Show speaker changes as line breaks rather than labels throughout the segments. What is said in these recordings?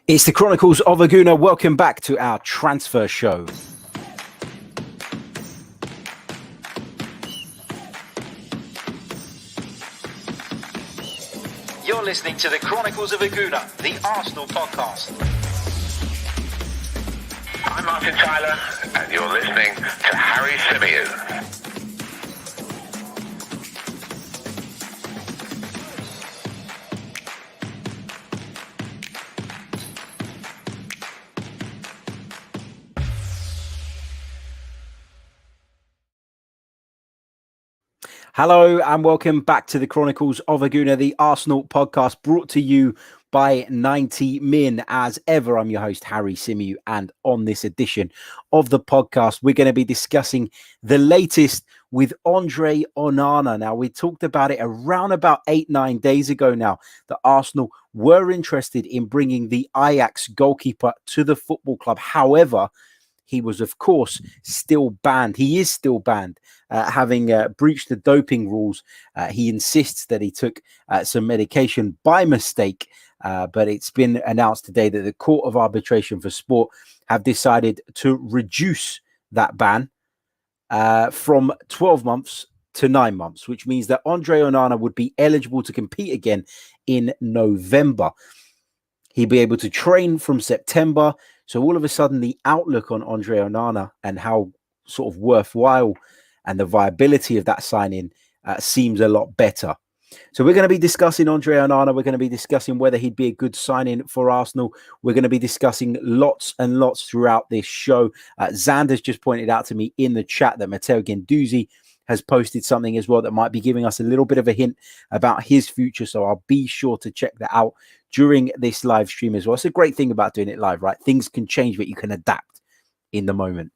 It's the Chronicles of a Gooner. Welcome back to our transfer show.
You're listening to the Chronicles of a Gooner, the Arsenal podcast.
I'm Martin Tyler, and you're listening to Harry Symeou.
Hello and welcome back to the Chronicles of a Gooner, the Arsenal podcast, brought to you by 90 Min. As ever, I'm your host, Harry Symeou, and on this edition of the podcast, we're going to be discussing the latest with Andre Onana. Now, we talked about it around about 8-9 days ago now, that Arsenal were interested in bringing the Ajax goalkeeper to the football club. However, he was, of course, still banned. He is still banned, having breached the doping rules. He insists that he took some medication by mistake, but it's been announced today that the Court of Arbitration for Sport have decided to reduce that ban from 12 months to 9 months, which means that Andre Onana would be eligible to compete again in November. He'd be able to train from September. So all of a sudden, the outlook on Andre Onana and how sort of worthwhile and the viability of that signing seems a lot better. So we're going to be discussing Andre Onana. We're going to be discussing whether he'd be a good signing for Arsenal. We're going to be discussing lots and lots throughout this show. Xander's just pointed out to me in the chat that Matteo Guendouzi has posted something as well that might be giving us a little bit of a hint about his future. So I'll be sure to check that out during this live stream as well. It's a great thing about doing it live, right? Things can change, but you can adapt in the moment.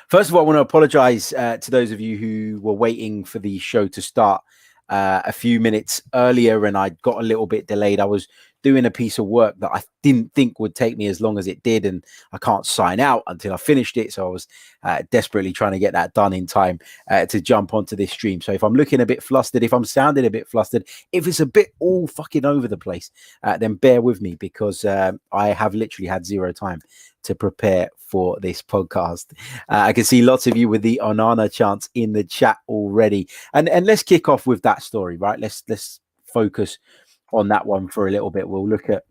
First of all, I want to apologize to those of you who were waiting for the show to start a few minutes earlier, and I got a little bit delayed. I was doing a piece of work that I didn't think would take me as long as it did, and I can't sign out until I finished it. So I was desperately trying to get that done in time to jump onto this stream. So if I'm looking a bit flustered, if I'm sounding a bit flustered, if it's a bit all fucking over the place, then bear with me, because I have literally had zero time to prepare for this podcast. I can see lots of you with the Onana chants in the chat already. And let's kick off with that story, right? Let's focus on that one for a little bit. We'll look at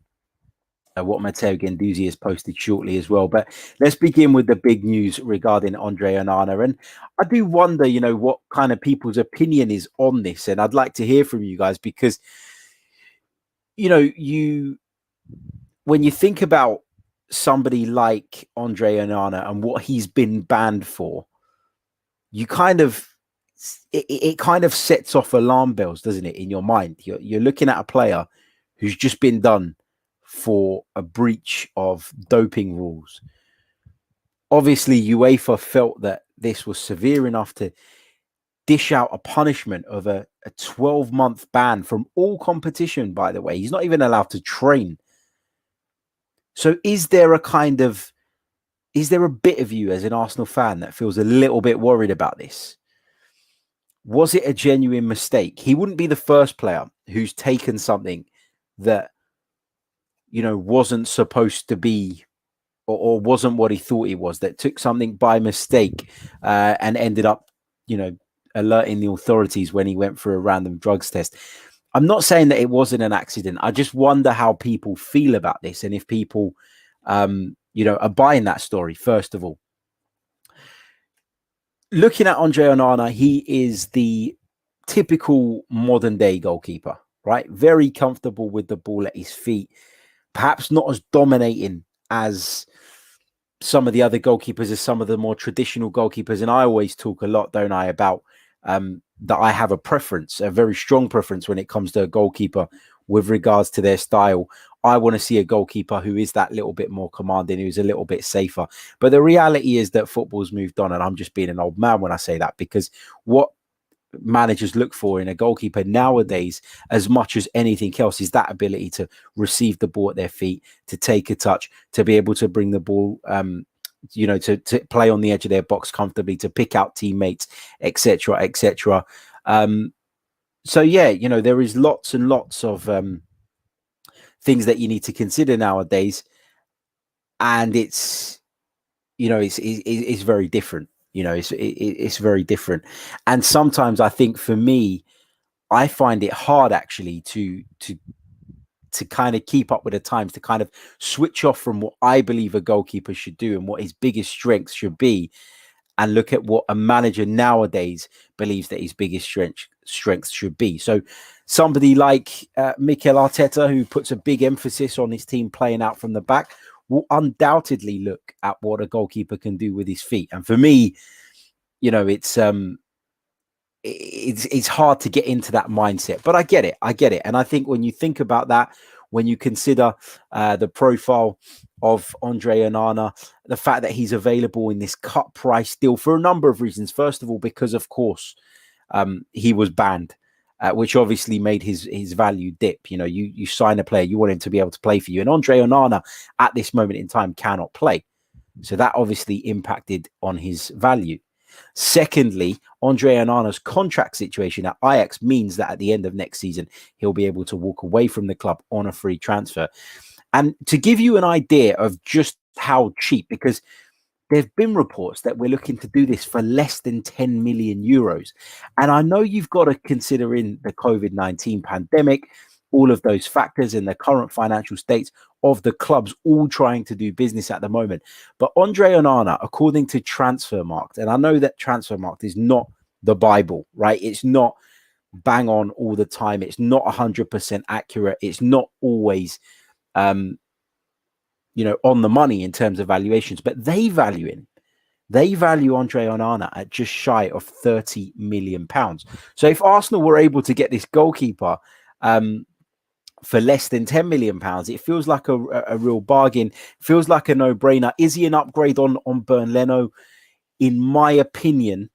what Matteo Guendouzi has posted shortly as well. But let's begin with the big news regarding Andre Onana. And I do wonder, what kind of people's opinion is on this. And I'd like to hear from you guys, because, when you think about somebody like Andre Onana and what he's been banned for, you it kind of sets off alarm bells, doesn't it, in your mind? You're looking at a player who's just been done for a breach of doping rules. Obviously, UEFA felt that this was severe enough to dish out a punishment of a 12-month ban from all competition, by the way. He's not even allowed to train. So is there a bit of you as an Arsenal fan that feels a little bit worried about this? Was it a genuine mistake? He wouldn't be the first player who's taken something that, wasn't supposed to be, or wasn't what he thought it was, that took something by mistake and ended up, alerting the authorities when he went for a random drugs test. I'm not saying that it wasn't an accident. I just wonder how people feel about this, and if people, are buying that story, first of all. Looking at Andre Onana, he is the typical modern day goalkeeper, right? Very comfortable with the ball at his feet. Perhaps not as dominating as some of the other goalkeepers, as some of the more traditional goalkeepers. And I always talk a lot, don't I, about that I have a preference, a very strong preference when it comes to a goalkeeper with regards to their style. I want to see a goalkeeper who is that little bit more commanding, who's a little bit safer. But the reality is that football's moved on, and I'm just being an old man when I say that, because what managers look for in a goalkeeper nowadays, as much as anything else, is that ability to receive the ball at their feet, to take a touch, to be able to bring the ball, to play on the edge of their box comfortably, to pick out teammates, etc., etc. So yeah, there is lots and lots of things that you need to consider nowadays. And it's, it's very different. It's very different. And sometimes I think for me, I find it hard actually to kind of keep up with the times, to kind of switch off from what I believe a goalkeeper should do and what his biggest strengths should be, and look at what a manager nowadays believes that his biggest strengths should be. So somebody like Mikel Arteta, who puts a big emphasis on his team playing out from the back, will undoubtedly look at what a goalkeeper can do with his feet. And for me, it's hard to get into that mindset, but I get it. And I think when you think about that, when you consider the profile of Andre Onana, the fact that he's available in this cut price deal for a number of reasons. First of all, because of course he was banned, which obviously made his value dip. You sign a player, you want him to be able to play for you, and Andre Onana at this moment in time cannot play, so that obviously impacted on his value. Secondly, Andre Onana's contract situation at Ajax means that at the end of next season, he'll be able to walk away from the club on a free transfer. And to give you an idea of just how cheap, because there have been reports that we're looking to do this for less than 10 million euros. And I know you've got to consider in the COVID-19 pandemic, all of those factors and the current financial states of the clubs all trying to do business at the moment. But Andre Onana, according to Transfermarkt, and I know that Transfermarkt is not the Bible, right? It's not bang on all the time. It's not 100% accurate. It's not always, on the money in terms of valuations, but they value Andre Onana at just shy of £30 million. So if Arsenal were able to get this goalkeeper, for less than £10 million, it feels like a real bargain. Feels like a no-brainer. Is he an upgrade on Bernd Leno? In my opinion,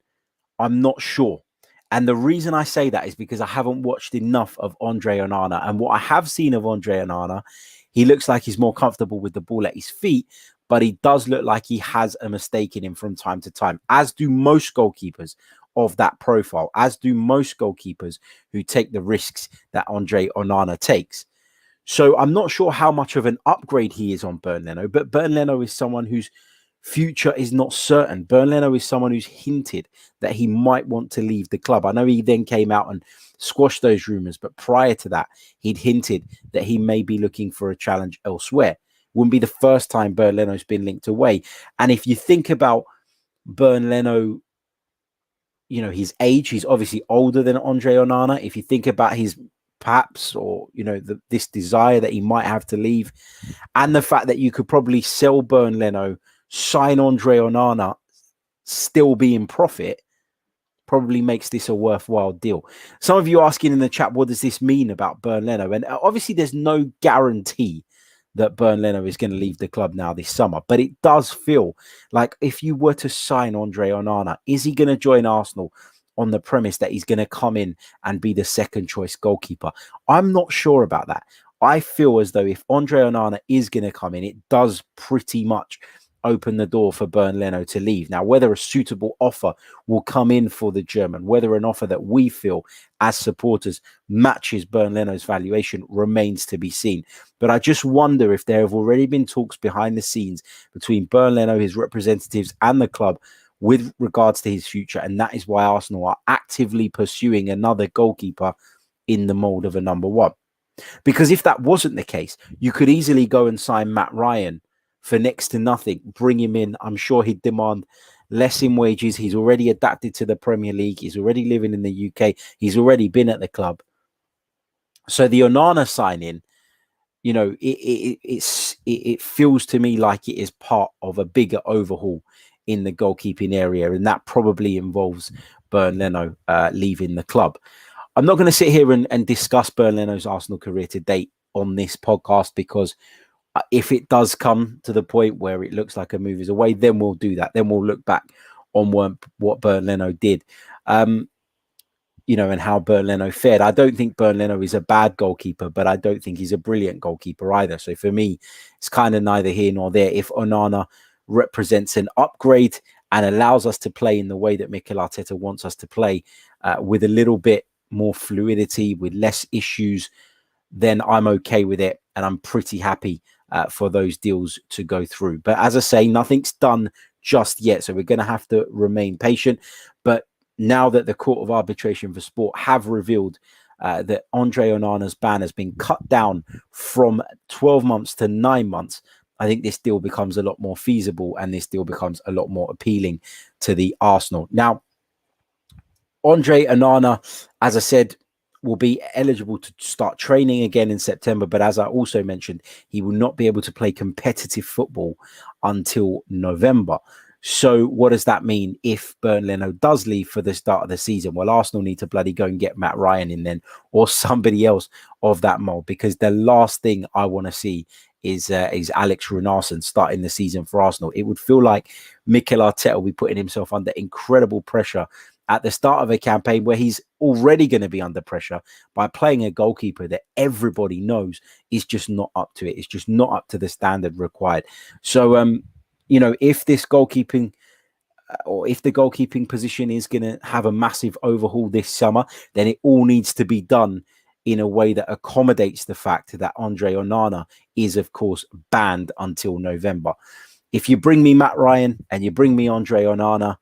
I'm not sure. And the reason I say that is because I haven't watched enough of Andre Onana. And what I have seen of Andre Onana, he looks like he's more comfortable with the ball at his feet, but he does look like he has a mistake in him from time to time, as do most goalkeepers of that profile, as do most goalkeepers who take the risks that Andre Onana takes. So I'm not sure how much of an upgrade he is on Bernd Leno, but Bernd Leno is someone whose future is not certain. Bernd Leno is someone who's hinted that he might want to leave the club. I know he then came out and squashed those rumors, but prior to that, he'd hinted that he may be looking for a challenge elsewhere. Wouldn't be the first time Bernd Leno's been linked away. And if you think about Bernd Leno, his age, he's obviously older than Andre Onana. If you think about his perhaps, or, this desire that he might have to leave, and the fact that you could probably sell Bernd Leno, sign Andre Onana, still be in profit, probably makes this a worthwhile deal. Some of you asking in the chat, what does this mean about Bernd Leno? And obviously there's no guarantee that Bernd Leno is going to leave the club now this summer, but it does feel like if you were to sign Andre Onana, is he going to join Arsenal on the premise that he's going to come in and be the second choice goalkeeper? I'm not sure about that. I feel as though if Andre Onana is going to come in, it does pretty much open the door for Bernd Leno to leave. Now, whether a suitable offer will come in for the German, whether an offer that we feel as supporters matches Bernd Leno's valuation, remains to be seen. But I just wonder if there have already been talks behind the scenes between Bernd Leno, his representatives, and the club with regards to his future. And that is why Arsenal are actively pursuing another goalkeeper in the mould of a number one. Because if that wasn't the case, you could easily go and sign Matt Ryan for next to nothing, bring him in. I'm sure he'd demand less in wages. He's already adapted to the Premier League. He's already living in the UK. He's already been at the club. So the Onana signing, it feels to me like it is part of a bigger overhaul in the goalkeeping area, and that probably involves Bernd Leno leaving the club. I'm not going to sit here and discuss Bernd Leno's Arsenal career to date on this podcast, because if it does come to the point where it looks like a move is away, then we'll do that. Then we'll look back on what Bernd Leno did, and how Bernd Leno fared. I don't think Bernd Leno is a bad goalkeeper, but I don't think he's a brilliant goalkeeper either. So for me, it's kind of neither here nor there. If Onana represents an upgrade and allows us to play in the way that Mikel Arteta wants us to play, with a little bit more fluidity, with less issues, then I'm okay with it. and I'm pretty happy for those deals to go through. But as I say, nothing's done just yet, so we're going to have to remain patient. But now that the Court of Arbitration for Sport have revealed that Andre Onana's ban has been cut down from 12 months to 9 months, I think this deal becomes a lot more feasible, and this deal becomes a lot more appealing to the Arsenal. Now, Andre Onana, as I said, will be eligible to start training again in September. But as I also mentioned, he will not be able to play competitive football until November. So what does that mean if Bernd Leno does leave for the start of the season? Well, Arsenal need to bloody go and get Matt Ryan in then, or somebody else of that mold, because the last thing I want to see is Alex Runarsson starting the season for Arsenal. It would feel like Mikel Arteta will be putting himself under incredible pressure at the start of a campaign where he's already going to be under pressure by playing a goalkeeper that everybody knows is just not up to it. It's just not up to the standard required. So, if this goalkeeping or if the goalkeeping position is going to have a massive overhaul this summer, then it all needs to be done in a way that accommodates the fact that Andre Onana is, of course, banned until November. If you bring me Matt Ryan and you bring me Andre Onana,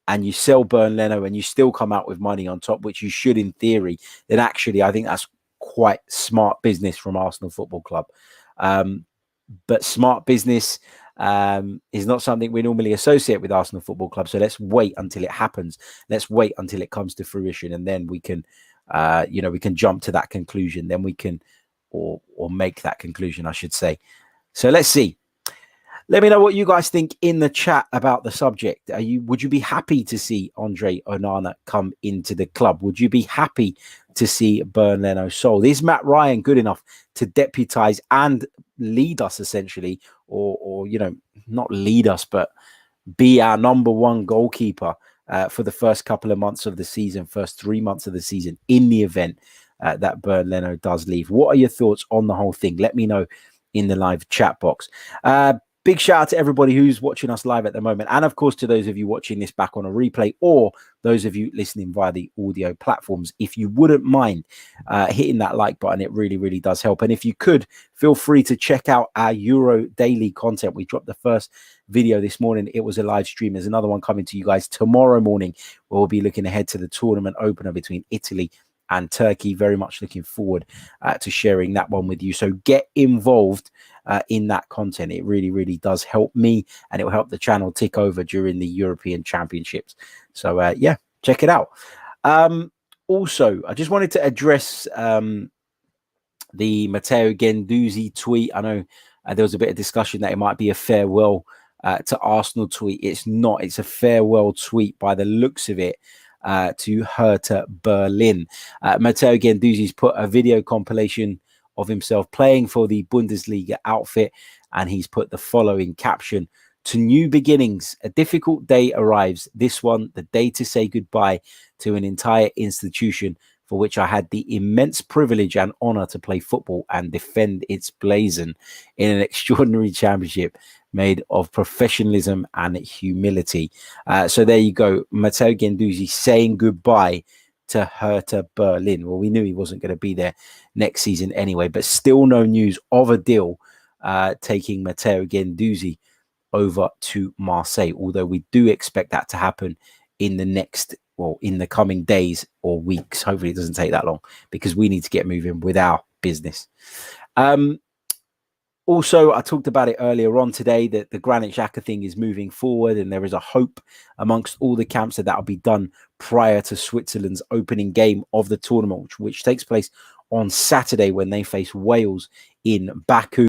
and you sell Bernd Leno and you still come out with money on top, which you should in theory, then actually I think that's quite smart business from Arsenal Football Club. But smart business is not something we normally associate with Arsenal Football Club. So let's wait until it happens. Let's wait until it comes to fruition, and then we can, we can jump to that conclusion. Then we can, or make that conclusion, I should say. So let's see. Let me know what you guys think in the chat about the subject. Would you be happy to see Andre Onana come into the club? Would you be happy to see Bernd Leno sold? Is Matt Ryan good enough to deputize and lead us essentially, or not lead us, but be our number one goalkeeper for the first couple of months of the season, first 3 months of the season, in the event that Bernd Leno does leave? What are your thoughts on the whole thing? Let me know in the live chat box. Big shout out to everybody who's watching us live at the moment. And of course, to those of you watching this back on a replay, or those of you listening via the audio platforms, if you wouldn't mind hitting that like button, it really, really does help. And if you could, feel free to check out our Euro daily content. We dropped the first video this morning. It was a live stream. There's another one coming to you guys tomorrow morning. We'll be looking ahead to the tournament opener between Italy and Turkey. Very much looking forward to sharing that one with you. So get involved in that content. It really, really does help me, and it will help the channel tick over during the European Championships. So yeah, check it out. Also, I just wanted to address the Matteo Guendouzi tweet. I know there was a bit of discussion that it might be a farewell to Arsenal tweet. It's not. It's a farewell tweet by the looks of it to Hertha Berlin. Matteo Guendouzi's put a video compilation of himself playing for the Bundesliga outfit, and he's put the following caption: "To new beginnings, a difficult day arrives. This one, the day to say goodbye to an entire institution for which I had the immense privilege and honor to play football and defend its blazon in an extraordinary championship made of professionalism and humility." So there you go. Matteo Guendouzi saying goodbye to Hertha Berlin. Well, we knew he wasn't going to be there next season anyway, but still no news of a deal taking Matteo Guendouzi over to Marseille, although we do expect that to happen in the coming days or weeks. Hopefully it doesn't take that long, because we need to get moving with our business. Also, I talked about it earlier on today that the Granit Xhaka thing is moving forward, and there is a hope amongst all the camps that will be done prior to Switzerland's opening game of the tournament, which takes place on Saturday when they face Wales in Baku.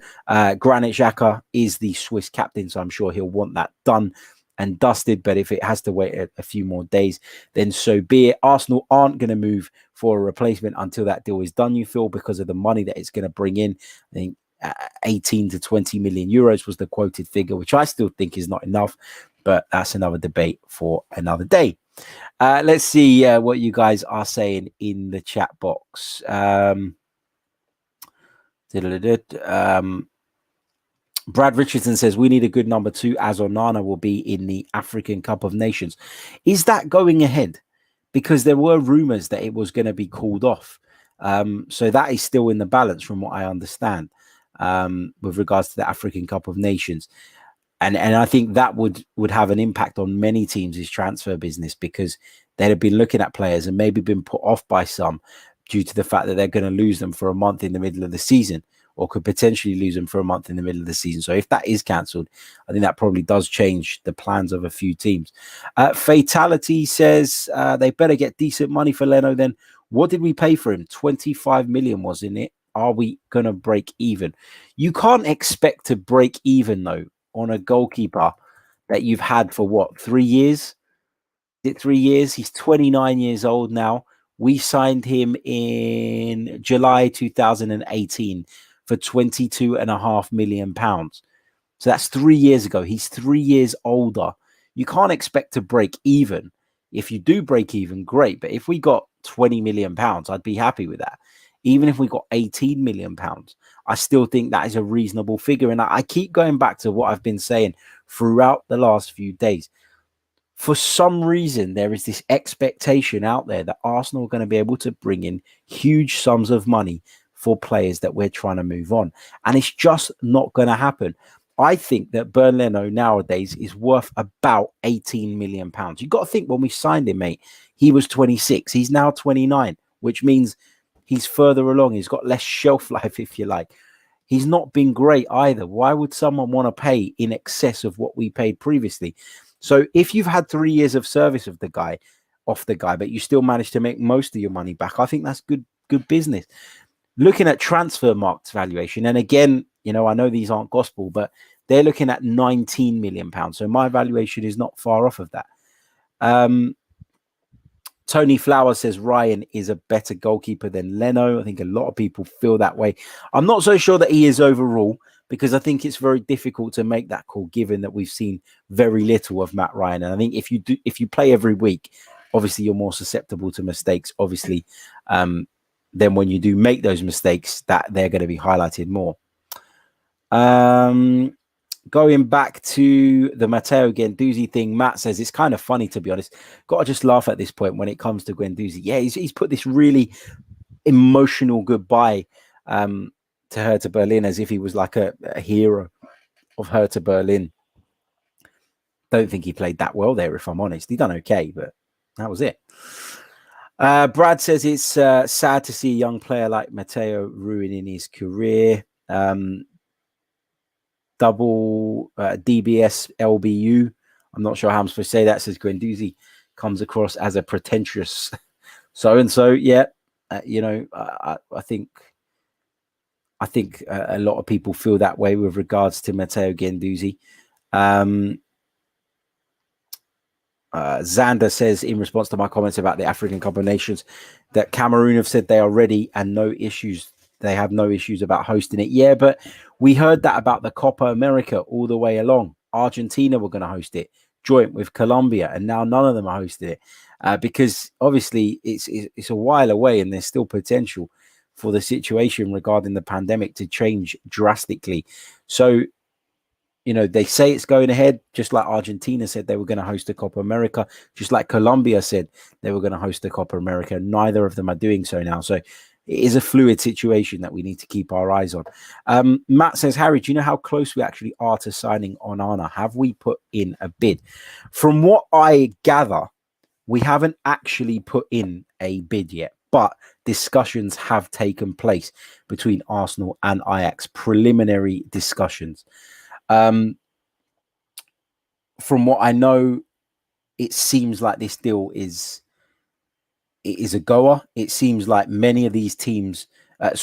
Granit Xhaka is the Swiss captain, so I'm sure he'll want that done and dusted. But if it has to wait a few more days, then so be it. Arsenal aren't going to move for a replacement until that deal is done, you feel, because of the money that it's going to bring in. I think 18 to 20 million euros was the quoted figure, which I still think is not enough, but that's another debate for another day. Let's see what you guys are saying in the chat box. Brad Richardson says we need a good number 2, as Onana will be in the African Cup of Nations. Is that going ahead? Because there were rumors that it was going to be called off. So that is still in the balance from what I understand. with regards to the African Cup of Nations. And I think that would have an impact on many teams' transfer business, because they'd have been looking at players and maybe been put off by some due to the fact that they're going to lose them for a month in the middle of the season, or could potentially lose them for a month in the middle of the season. So if that is cancelled, I think that probably does change the plans of a few teams. Fatality says they better get decent money for Leno then. What did we pay for him? 25 million, wasn't it? Are we going to break even? You can't expect to break even, though, on a goalkeeper that you've had for what, 3 years? Is it 3 years? He's 29 years old now. We signed him in July 2018 for £22.5 million. So that's 3 years ago. He's 3 years older. You can't expect to break even. If you do break even, great. But if we got £20 million, I'd be happy with that. Even if we got £18 million, I still think that is a reasonable figure. And I keep going back to what I've been saying throughout the last few days. For some reason, there is this expectation out there that Arsenal are going to be able to bring in huge sums of money for players that we're trying to move on. And it's just not going to happen. I think that Bernd Leno nowadays is worth about £18 million. You've got to think, when we signed him, mate, he was 26. He's now 29, which means he's further along. He's got less shelf life, if you like. He's not been great either. Why would someone want to pay in excess of what we paid previously? So if you've had 3 years of service of the guy, but you still managed to make most of your money back, I think that's good business. Looking at transfer marked valuation, and again, I know these aren't gospel, but they're looking at £19 million. So my valuation is not far off of that. Tony Flowers says Ryan is a better goalkeeper than Leno. I think a lot of people feel that way. I'm not so sure that he is overall, because I think it's very difficult to make that call, given that we've seen very little of Matt Ryan. And I think if you play every week, obviously you're more susceptible to mistakes. Obviously, then when you do make those mistakes, that they're going to be highlighted more. Going back to the Matteo Guendouzi thing, Matt says it's kind of funny, to be honest. Got to just laugh at this point when it comes to Guendouzi. Yeah, he's put this really emotional goodbye to Hertha Berlin as if he was like a hero of Hertha Berlin. Don't think he played that well there, if I'm honest. He done okay, but that was it. Brad says it's sad to see a young player like Matteo ruining his career. Double DBS LBU. I'm not sure how I'm supposed to say that. Says Guendouzi comes across as a pretentious so-and-so. Yeah, I think a lot of people feel that way with regards to Matteo Guendouzi. Xander says, in response to my comments about the African Cup of Nations, that Cameroon have said they are ready and no issues. They have no issues about hosting it. Yeah, but we heard that about the Copa America all the way along. Argentina were going to host it joint with Colombia, and now none of them are hosting it because obviously it's a while away, and there's still potential for the situation regarding the pandemic to change drastically. So, they say it's going ahead, just like Argentina said they were going to host the Copa America, just like Colombia said they were going to host the Copa America. Neither of them are doing so now. So it is a fluid situation that we need to keep our eyes on. Matt says, Harry, do you know how close we actually are to signing Onana? Have we put in a bid? From what I gather, we haven't actually put in a bid yet, but discussions have taken place between Arsenal and Ajax, preliminary discussions. From what I know, it seems like this deal is a goer. It seems like many of these teams,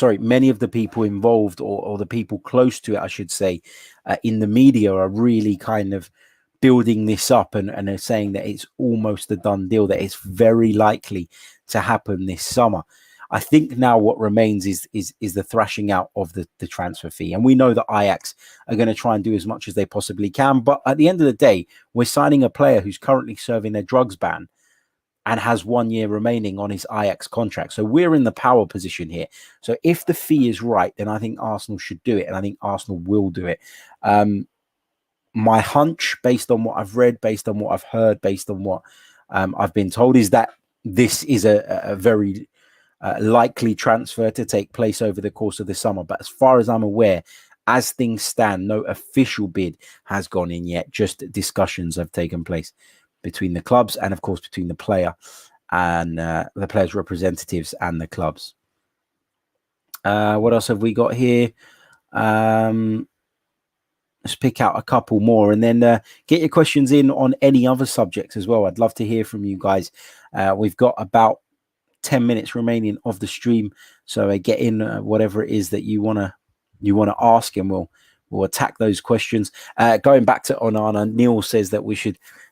many of the people involved or the people close to it, I should say, in the media are really kind of building this up and are saying that it's almost a done deal, that it's very likely to happen this summer. I think now what remains is the thrashing out of the transfer fee. And we know that Ajax are going to try and do as much as they possibly can. But at the end of the day, we're signing a player who's currently serving their drugs ban and has 1 year remaining on his Ajax contract. So we're in the power position here. So if the fee is right, then I think Arsenal should do it. And I think Arsenal will do it. My hunch, based on what I've read, based on what I've heard, based on what I've been told, is that this is a very likely transfer to take place over the course of the summer. But as far as I'm aware, as things stand, no official bid has gone in yet. Just discussions have taken place between the clubs and, of course, between the player and the players' representatives and the clubs. What else have we got here? Let's pick out a couple more and then get your questions in on any other subjects as well. I'd love to hear from you guys. We've got about 10 minutes remaining of the stream, so get in whatever it is that you want to ask, and we'll attack those questions. Going back to Onana, Neil says that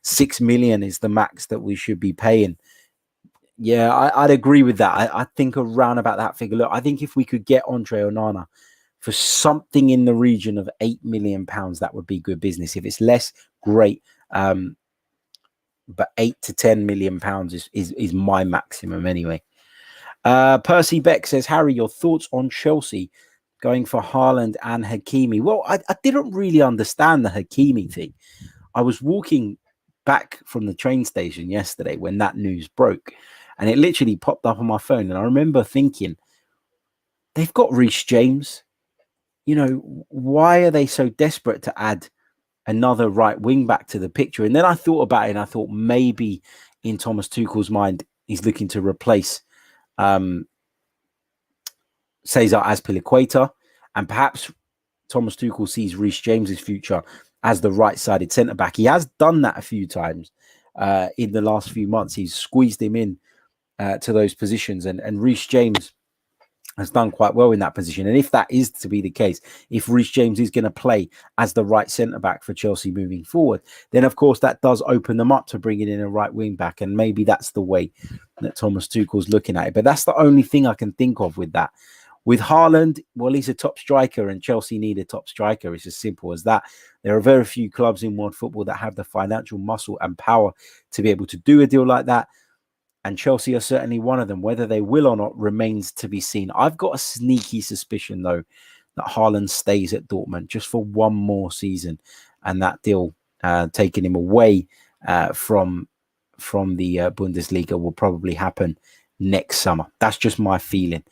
6 million is the max that we should be paying. Yeah, I'd agree with that. I think around about that figure. Look, I think if we could get Andre Onana for something in the region of £8 million, that would be good business. If it's less, great. But £8 to £10 million is my maximum anyway. Percy Beck says, Harry, your thoughts on Chelsea going for Haaland and Hakimi? Well, I didn't really understand the Hakimi thing. I was walking back from the train station yesterday when that news broke, and it literally popped up on my phone. And I remember thinking, they've got Reece James. You know, why are they so desperate to add another right wing back to the picture? And then I thought about it, and I thought maybe in Thomas Tuchel's mind, he's looking to replace Cesar Azpilicueta, and perhaps Thomas Tuchel sees Reece James's future as the right-sided centre-back. He has done that a few times in the last few months. He's squeezed him in to those positions, and Reece James has done quite well in that position. And if that is to be the case, if Reece James is going to play as the right centre-back for Chelsea moving forward, then of course that does open them up to bringing in a right wing-back, and maybe that's the way that Thomas Tuchel's looking at it. But that's the only thing I can think of with that. With Haaland, well, he's a top striker, and Chelsea need a top striker. It's as simple as that. There are very few clubs in world football that have the financial muscle and power to be able to do a deal like that. And Chelsea are certainly one of them. Whether they will or not remains to be seen. I've got a sneaky suspicion, though, that Haaland stays at Dortmund just for one more season, and that deal taking him away from the Bundesliga will probably happen next summer. That's just my feeling.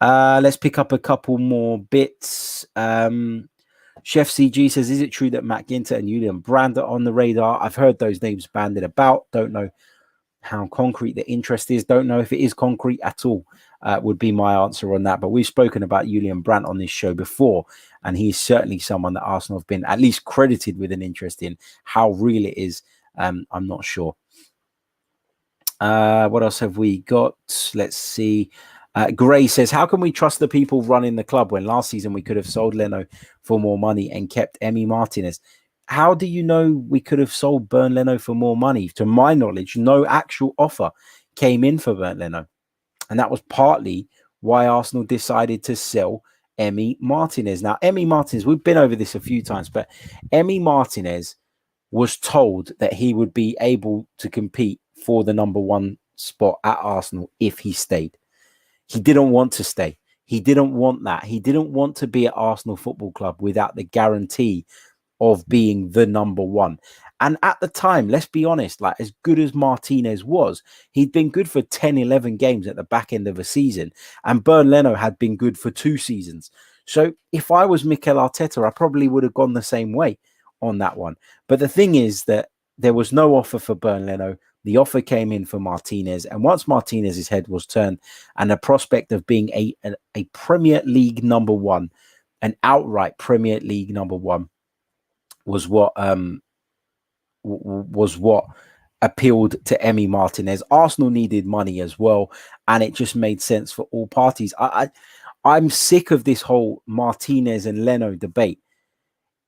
Let's pick up a couple more bits. Chef CG says, is it true that Matt Ginter and Julian Brandt are on the radar? I've heard those names bandied about. Don't know how concrete the interest is. Don't know if it is concrete at all, would be my answer on that. But we've spoken about Julian Brandt on this show before, and he's certainly someone that Arsenal have been at least credited with an interest in. How real it is, I'm not sure. What else have we got? Let's see. Gray says, how can we trust the people running the club when last season we could have sold Leno for more money and kept Emi Martinez? How do you know we could have sold Bernd Leno for more money? To my knowledge, no actual offer came in for Bernd Leno. And that was partly why Arsenal decided to sell Emi Martinez. Now, Emi Martinez, we've been over this a few times, but Emi Martinez was told that he would be able to compete for the number one spot at Arsenal if he stayed. He didn't want to stay. He didn't want that. He didn't want to be at Arsenal Football Club without the guarantee of being the number one. And at the time, let's be honest, like as good as Martinez was, he'd been good for 10, 11 games at the back end of a season. And Bernd Leno had been good for 2 seasons. So if I was Mikel Arteta, I probably would have gone the same way on that one. But the thing is that there was no offer for Bernd Leno. The offer came in for Martinez. And once Martinez's head was turned and the prospect of being a Premier League number one, an outright Premier League number one, was what appealed to Emi Martinez. Arsenal needed money as well, and it just made sense for all parties. I'm sick of this whole Martinez and Leno debate.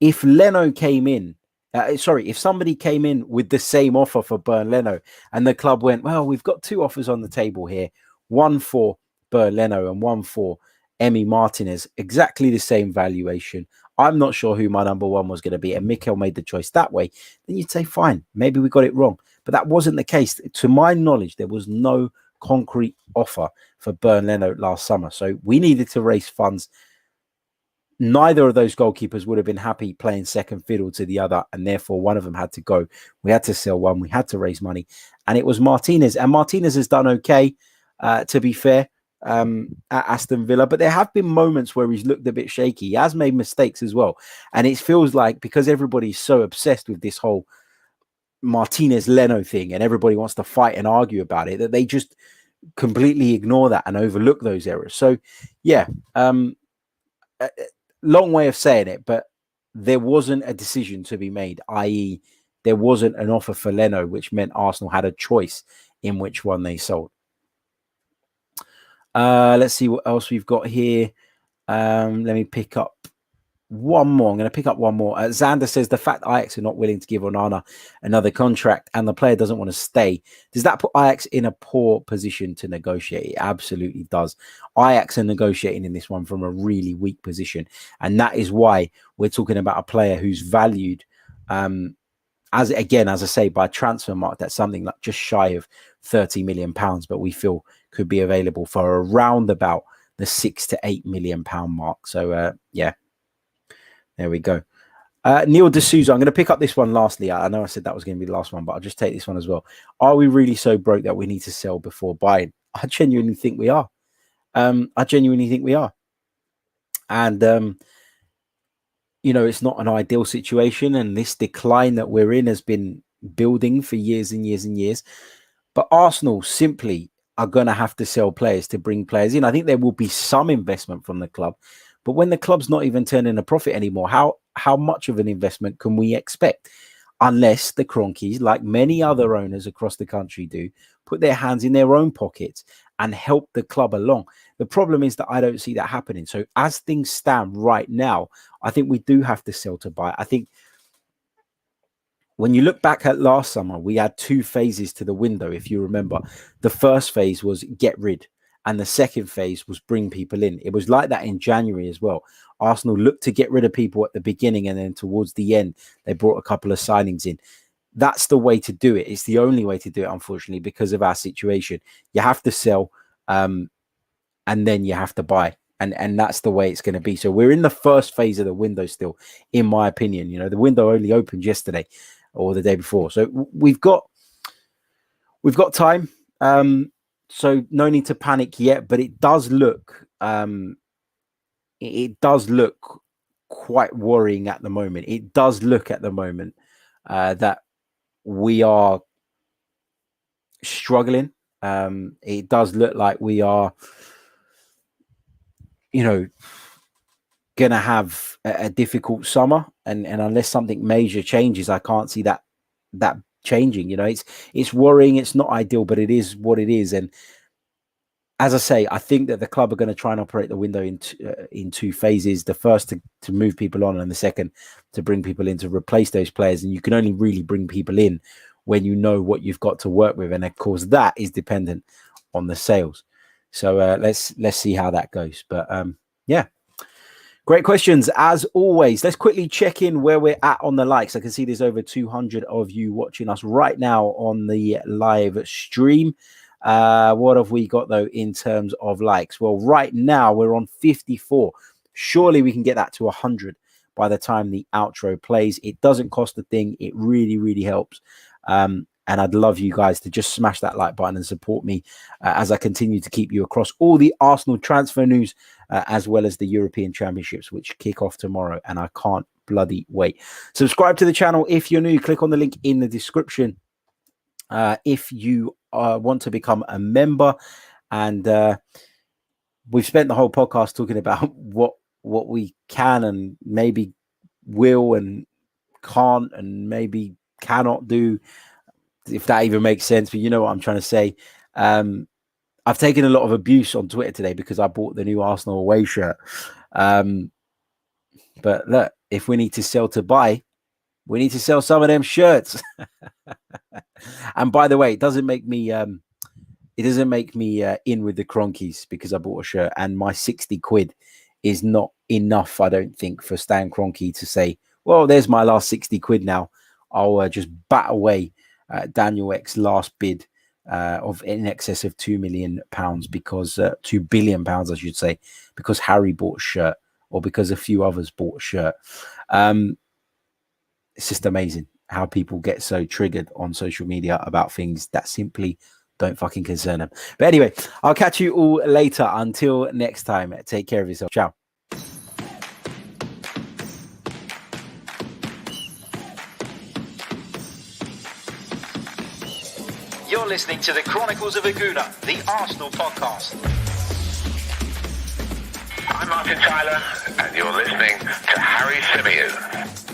If Leno came in, if somebody came in with the same offer for Bernd Leno and the club went, well, we've got 2 offers on the table here, one for Bernd Leno and one for Emi Martinez, exactly the same valuation. I'm not sure who my number one was going to be, and Mikel made the choice that way, then you'd say, fine, maybe we got it wrong. But that wasn't the case. To my knowledge, there was no concrete offer for Bernd Leno last summer. So we needed to raise funds. Neither of those goalkeepers would have been happy playing second fiddle to the other, and therefore one of them had to go. We had to sell one. We had to raise money, and it was Martinez. And Martinez has done okay. to be fair, at Aston Villa. But there have been moments where he's looked a bit shaky. He has made mistakes as well. And it feels like because everybody's so obsessed with this whole Martinez-Leno thing and everybody wants to fight and argue about it, that they just completely ignore that and overlook those errors. So, yeah, long way of saying it, but there wasn't a decision to be made, i.e. there wasn't an offer for Leno, which meant Arsenal had a choice in which one they sold. Let's see what else we've got here. Let me pick up one more. I'm going to pick up one more. Xander says the fact Ajax are not willing to give Onana another contract and the player doesn't want to stay, does that put Ajax in a poor position to negotiate? It absolutely does. Ajax are negotiating in this one from a really weak position. And that is why we're talking about a player who's valued, as I say, by transfer mark, that's something like just shy of £30 million, but we feel could be available for around about the £6 to £8 million mark. So, yeah. There we go. Neil D'Souza, I'm going to pick up this one lastly. I know I said that was going to be the last one, but I'll just take this one as well. Are we really so broke that we need to sell before buying? I genuinely think we are. And, it's not an ideal situation. And this decline that we're in has been building for years and years and years. But Arsenal simply are going to have to sell players to bring players in. I think there will be some investment from the club. But when the club's not even turning a profit anymore, how much of an investment can we expect? Unless the Cronkies, like many other owners across the country do, put their hands in their own pockets and help the club along. The problem is that I don't see that happening. So as things stand right now, I think we do have to sell to buy. I think when you look back at last summer, we had two phases to the window, if you remember. The first phase was get rid. And the second phase was bring people in. It was like that in January as well. Arsenal looked to get rid of people at the beginning, and then towards the end, they brought a couple of signings in. That's the way to do it. It's the only way to do it, unfortunately, because of our situation. You have to sell, and then you have to buy. And that's the way it's going to be. So we're in the first phase of the window still, in my opinion. The window only opened yesterday or the day before. So we've got time. So no need to panic yet, but it does look quite worrying at the moment. It does look at the moment that we are struggling. It does look like we are, going to have a difficult summer, and unless something major changes, I can't see that changing. It's worrying. It's not ideal, but it is what it is. And as I say, I think that the club are going to try and operate the window in two phases. The first to move people on, and the second to bring people in to replace those players. And you can only really bring people in when you know what you've got to work with, and of course that is dependent on the sales. So let's see how that goes. But yeah. Great questions, as always. Let's quickly check in where we're at on the likes. I can see there's over 200 of you watching us right now on the live stream. What have we got, though, in terms of likes? Well, right now we're on 54. Surely we can get that to 100 by the time the outro plays. It doesn't cost a thing. It really, really helps. And I'd love you guys to just smash that like button and support me as I continue to keep you across all the Arsenal transfer news, as well as the European Championships, which kick off tomorrow. And I can't bloody wait. Subscribe to the channel if you're new. Click on the link in the description if you want to become a member. And we've spent the whole podcast talking about what we can and maybe will and can't and maybe cannot do, if that even makes sense. But you know what I'm trying to say. I've taken a lot of abuse on Twitter today because I bought the new Arsenal away shirt. But look, if we need to sell to buy, we need to sell some of them shirts. And by the way, it doesn't make me in with the Cronkies because I bought a shirt, and my 60 quid is not enough, I don't think, for Stan Kroenke to say, well, there's my last 60 quid now. I'll just bat away Daniel Ek's last bid of in excess of £2 million because £2 billion, I should say, because Harry bought a shirt or because a few others bought a shirt. It's just amazing how people get so triggered on social media about things that simply don't fucking concern them. But anyway, I'll catch you all later. Until next time, take care of yourself. Ciao.
You're listening to the Chronicles of a Gooner, the Arsenal podcast.
I'm Martin Tyler, and you're listening to Harry Symeou.